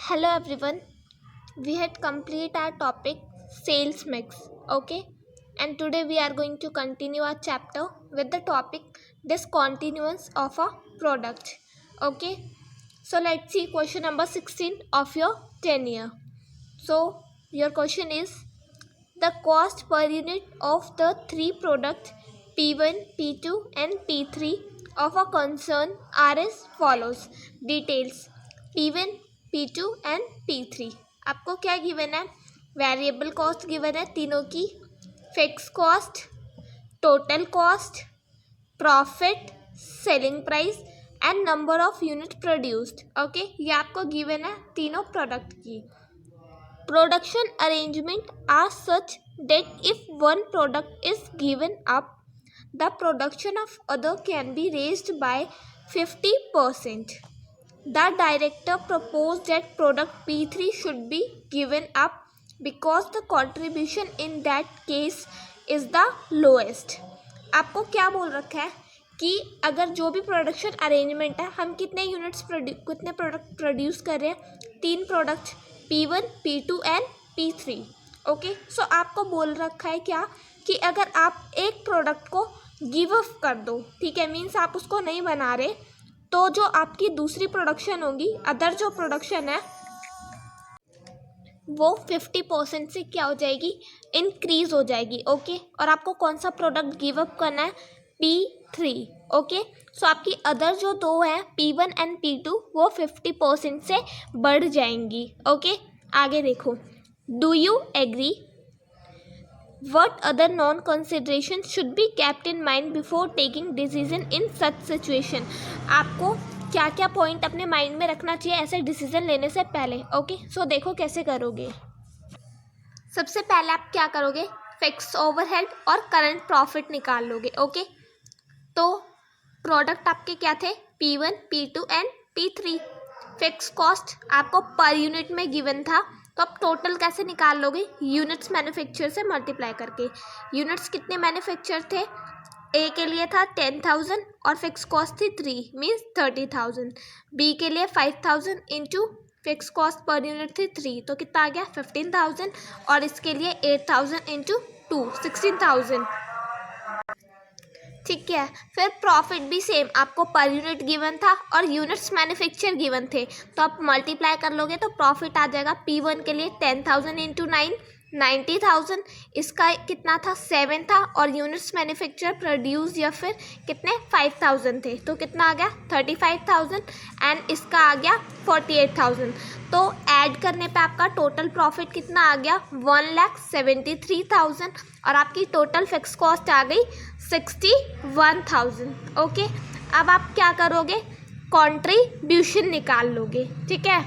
Hello everyone. We had complete our topic sales mix, okay? And today we are going to continue our chapter with the topic discontinuance of a product, okay? So let's see question number 16 of your tenure. So your question is the cost per unit of the three products P1, P2 and P3 of a concern are as follows. Details P1, P2 and P3. आपको क्या given है? Variable cost given है तीनों की, fix cost, total cost, profit, selling price and number of unit produced. Okay, ये आपको given है तीनों प्रोडक्ट की. Production arrangement are such that if one product is given up, the production of other can be raised by 50%. The director proposed that product P3 should be given up because the contribution in that case is the lowest. आपको क्या बोल रखा है कि अगर जो भी production arrangement है, हम कितने प्रोडक्ट प्रोड्यूस कर रहे हैं? 3 product P1, P2 and P3. Okay, सो आपको बोल रखा है क्या कि अगर आप एक प्रोडक्ट को गिव अप कर दो, ठीक है, मीन्स आप उसको नहीं बना रहे, तो जो आपकी दूसरी प्रोडक्शन होगी, अदर जो प्रोडक्शन है, वो 50% से क्या हो जाएगी? इंक्रीज हो जाएगी. ओके, और आपको कौन सा प्रोडक्ट गिव अप करना है? P3. ओके, सो आपकी अदर जो दो है P1 एंड P2 वो 50% से बढ़ जाएंगी. ओके, आगे देखो. Do you agree? What other non-considerations should be kept in mind before taking decision in such situation? आपको क्या क्या पॉइंट अपने माइंड में रखना चाहिए ऐसे डिसीजन लेने से पहले. ओके, सो देखो कैसे करोगे. सबसे पहले आप क्या करोगे? फिक्स ओवरहेड और करंट प्रॉफिट निकाल लोगे. ओके, तो प्रोडक्ट आपके क्या थे? P1, P2 and P3. Fix cost आपको पर यूनिट में गिवन था, तो आप टोटल कैसे निकाल लोगे? यूनिट्स मैन्युफैक्चर से मल्टीप्लाई करके. यूनिट्स कितने मैन्युफैक्चर थे? ए के लिए था 10,000 और फिक्स कॉस्ट थी 3 मीन्स 30,000. बी के लिए 5,000 into fix cost per unit थी 3, तो कितना आ गया? 15,000. और इसके लिए 8,000 इंटू 2 16,000. ठीक है, फिर प्रॉफिट भी सेम, आपको पर यूनिट गिवन था और यूनिट्स मैन्युफैक्चर गिवन थे, तो आप मल्टीप्लाई कर लोगे तो प्रॉफिट आ जाएगा. P1 के लिए 10,000 इंटू 9 90,000. इसका कितना था? 7 था. और यूनिट्स मैन्युफैक्चर प्रोड्यूस या फिर कितने? 5,000 थे, तो कितना आ गया? 35,000. एंड इसका आ गया 48,000. तो ऐड करने पे आपका टोटल प्रॉफिट कितना आ गया? 1,73,000. और आपकी टोटल फिक्स कॉस्ट आ गई 61,000. ओके, अब आप क्या करोगे? कंट्रीब्यूशन निकाल लोगे. ठीक है,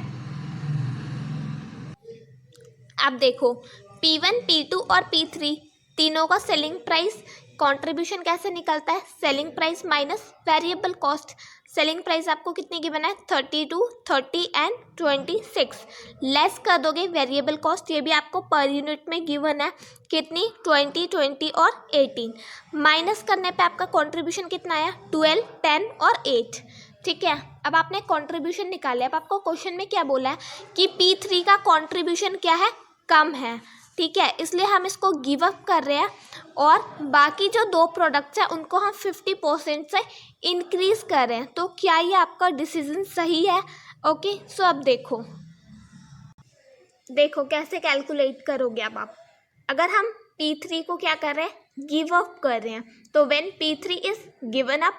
अब देखो P1, P2 और P3 तीनों का सेलिंग प्राइस कंट्रीब्यूशन कैसे निकलता है? Selling price minus variable cost. Selling price आपको कितनी गिवन है? 32, 30 एंड 26. लेस कर दोगे वेरिएबल कॉस्ट, ये भी आपको पर यूनिट में गिवन है. कितनी? 20, 20 और 18. माइनस करने पे आपका कंट्रीब्यूशन कितना आया? 12, 10 और 8. ठीक है, अब आपने कंट्रीब्यूशन निकाले. अब आपको क्वेश्चन में क्या बोला है कि P3 का कंट्रीब्यूशन क्या है? कम है. ठीक है, इसलिए हम इसको गिव अप कर रहे हैं और बाकी जो 2 प्रोडक्ट्स हैं उनको हम 50% से इंक्रीज कर रहे हैं. तो क्या ये आपका डिसीजन सही है? ओके, सो अब देखो कैसे कैलकुलेट करोगे. अब आप अगर हम P3 को क्या कर रहे हैं? गिव अप कर रहे हैं, तो when P3 is given up,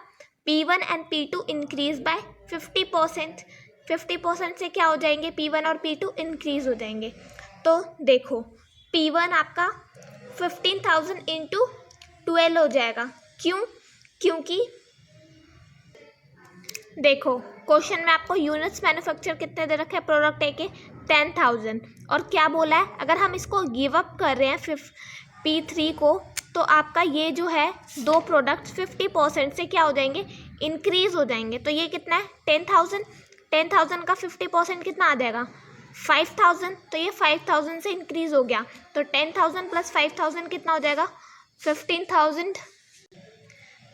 P1 and P2 increase by 50%. 50% से क्या हो जाएंगे? P1 और P2 इंक्रीज हो जाएंगे. तो देखो P1 आपका 15,000 इंटू 12 हो जाएगा. क्यों? क्योंकि देखो क्वेश्चन में आपको यूनिट्स मैन्युफैक्चर कितने दे रखे हैं प्रोडक्ट ए के? 10,000. और क्या बोला है? अगर हम इसको गिव अप कर रहे हैं P3 को, तो आपका ये जो है 2 प्रोडक्ट 50% से क्या हो जाएंगे? इंक्रीज हो जाएंगे. तो ये कितना है? 10,000. 10,000 का 50% कितना आ जाएगा? 5,000. तो ये 5,000 से इंक्रीज हो गया, तो 10,000 प्लस 5,000 कितना हो जाएगा? 15,000.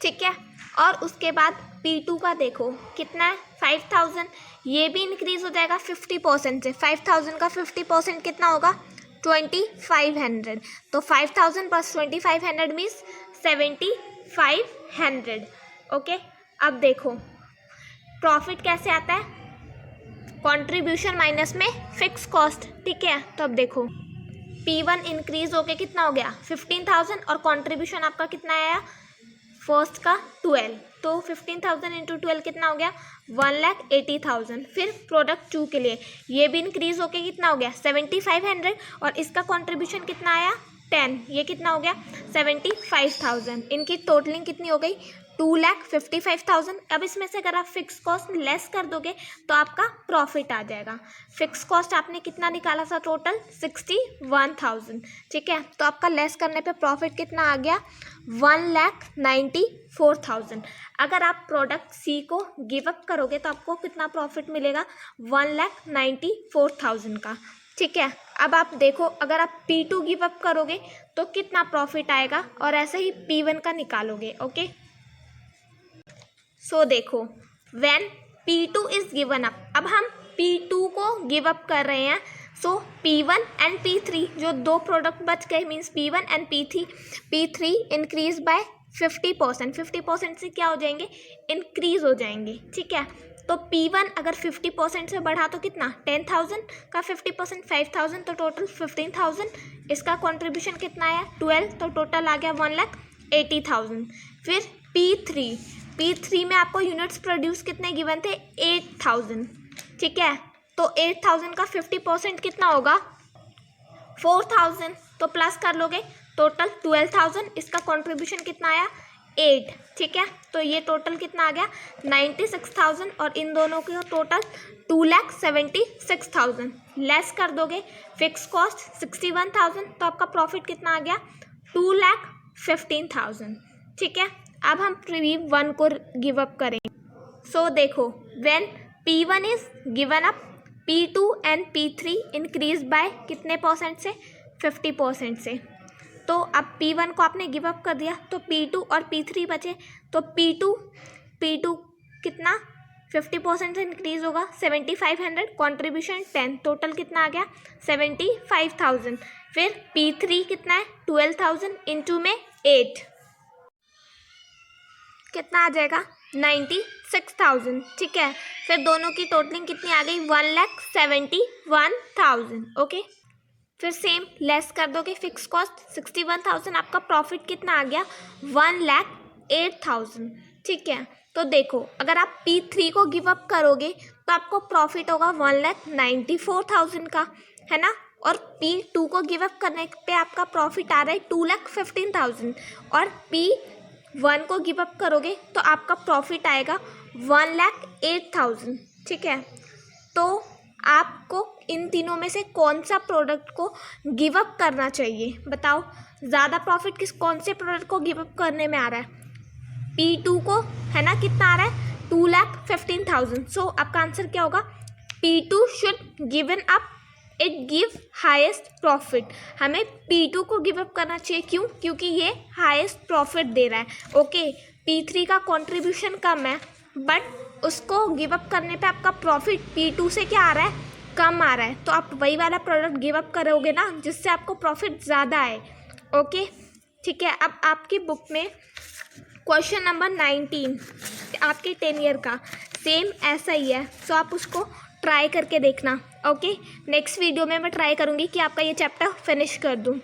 ठीक है, और उसके बाद P2 का देखो कितना है? 5000, ये भी इंक्रीज हो जाएगा 50% से। 5000 का 50% कितना होगा? 2500। तो 5000 प्लस 2500 मीन्स 7500। ओके, अब देखो प्रॉफिट कैसे आता है? कंट्रीब्यूशन माइनस में फिक्स कॉस्ट। ठीक है, तो अब देखो P1 इंक्रीज होके कितना हो गया? 15000 और कंट्रीब्यूशन आपका कितना आया? फर्स्ट का 12, तो 15000 इंटू 12 कितना हो गया? 1,80,000। फिर प्रोडक्ट 2 के लिए ये भी इंक्रीज होके कितना हो गया? 7500 और इसका कंट्रीब्यूशन कितना आया? 10, ये कितना हो गया? 75,000। इनकी टोटलिंग कितनी हो गई? 2,55,000। अब इसमें से अगर आप फिक्स कॉस्ट लेस कर दोगे तो आपका प्रॉफिट आ जाएगा। फिक्स कॉस्ट आपने कितना निकाला था? टोटल 61,000। ठीक है, तो आपका लेस करने पे प्रॉफिट कितना आ गया? 1,94,000। अगर आप प्रोडक्ट सी को गिव अप करोगे तो आपको कितना प्रॉफिट मिलेगा? 1,94,000 का। ठीक है, अब आप देखो अगर आप P2 गिव अप करोगे तो कितना प्रॉफिट आएगा और ऐसे ही P1 का निकालोगे। ओके, सो देखो when P2 is given up, अब हम P2 को गिव अप कर रहे हैं। सो P1 एंड P3 जो दो प्रोडक्ट बच गए means P1 and P3 increase by 50%। 50% से क्या हो जाएंगे? इंक्रीज हो जाएंगे। ठीक है, तो P1 अगर 50% से बढ़ा तो कितना? 10,000 का 50% 5,000, तो टोटल 15,000। इसका कंट्रीब्यूशन कितना आया? 12, तो टोटल आ गया 1,80,000। फिर P3 में आपको यूनिट्स प्रोड्यूस कितने गिवन थे? 8,000। ठीक है, तो 8,000 का 50% कितना होगा? 4,000, तो प्लस कर लोगे टोटल 12,000। इसका कंट्रीब्यूशन कितना आया? 8। ठीक है, तो ये टोटल कितना आ गया? 96,000 और इन दोनों का टोटल 2,76,000। लेस कर दोगे फिक्स कॉस्ट 61,000, तो आपका प्रॉफिट कितना आ गया? 2,15,000। ठीक है, अब हम P1 को गिव अप करेंगे। सो देखो when P1 is given up, P2 and P3 increase by कितने परसेंट से? 50% से। तो अब P1 को आपने गिव अप कर दिया तो P2 और P3 बचे, तो P2 कितना 50% से इंक्रीज होगा 7500, कंट्रीब्यूशन 10, टोटल कितना आ गया 75,000। फिर P3 कितना है 12,000 इंटू में 8 कितना आ जाएगा 96,000। ठीक है, फिर दोनों की टोटलिंग कितनी आ गई 1,71,000। ओके, फिर सेम लेस कर दोगे फिक्स कॉस्ट 61,000, आपका प्रॉफिट कितना आ गया 1,08,000। ठीक है, तो देखो अगर आप P3 को गिव अप करोगे तो आपको प्रॉफिट होगा 1,94,000 का, है ना। और P2 को गिव अप करने पे आपका प्रॉफिट आ रहा है 2,15,000 और P1 को गिव अप करोगे तो आपका प्रॉफिट आएगा 1,08,000। ठीक है, तो आपको इन तीनों में से कौन सा प्रोडक्ट को गिव अप करना चाहिए? बताओ ज़्यादा प्रॉफिट कौन से प्रोडक्ट को गिव अप करने में आ रहा है? P2 को, है ना। कितना आ रहा है 2,15,000। सो आपका आंसर क्या होगा? P2 should given up, it give highest profit. हमें P2 को गिव अप करना चाहिए, क्यों? क्योंकि ये हाईएस्ट प्रॉफिट दे रहा है। ओके, P3 का कंट्रीब्यूशन कम है बट उसको गिव अप करने पे आपका प्रॉफिट P2 से क्या आ रहा है? कम आ रहा है। तो आप वही वाला प्रोडक्ट गिव अप करोगे ना जिससे आपको प्रॉफिट ज़्यादा आए। ओके, ठीक है। अब आपकी बुक में क्वेश्चन नंबर 19 आपके 10 ईयर का सेम ऐसा ही है, सो आप उसको ट्राई करके देखना। ओके, नेक्स्ट वीडियो में मैं ट्राई करूँगी कि आपका ये चैप्टर फिनिश कर दूँ।